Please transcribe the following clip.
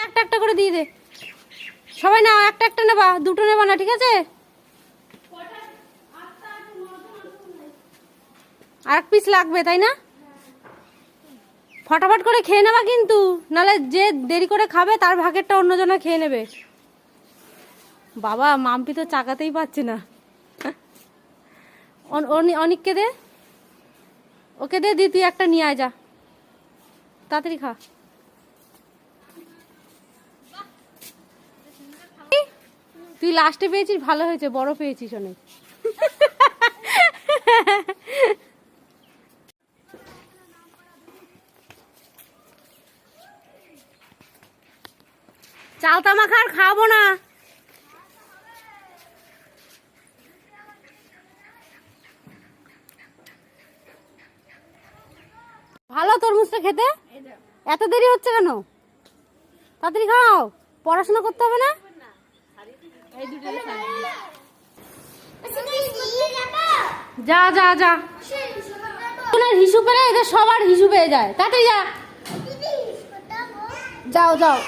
একটা একটা করে দিয়ে দে। সবাই নাও, একটা একটা নেবা, দুটো নেবা না, ঠিক আছে? আর এক পিস লাগবে, তাই না? ফটাফট করে খেয়ে নেবা কিন্তু, নাহলে যে দেরি করে খাবে তার ভাগেরটা অন্যজনে খেয়ে নেবে। বাবা মাম্পি তো চাকাতেই পাচ্ছে না। অনিককে দে, ওকে দে, দি তুই একটা নিয়ে আয়, যা তাড়াতাড়ি খা। তুই লাস্টে পেয়েছিস, ভালো হয়েছে, বড় পেয়েছিস অনেক। চাল তামাক আর খাবো না। ভালো তরমুজটা খেতে। এত দেরি হচ্ছে কেন? তাড়াতাড়ি খাও, পড়াশোনা করতে হবে না? যা যা যা, হিসু পেলে এদের সবার হিসু পেয়ে যায়। তাড়াতাড়ি যা, যাও যাও।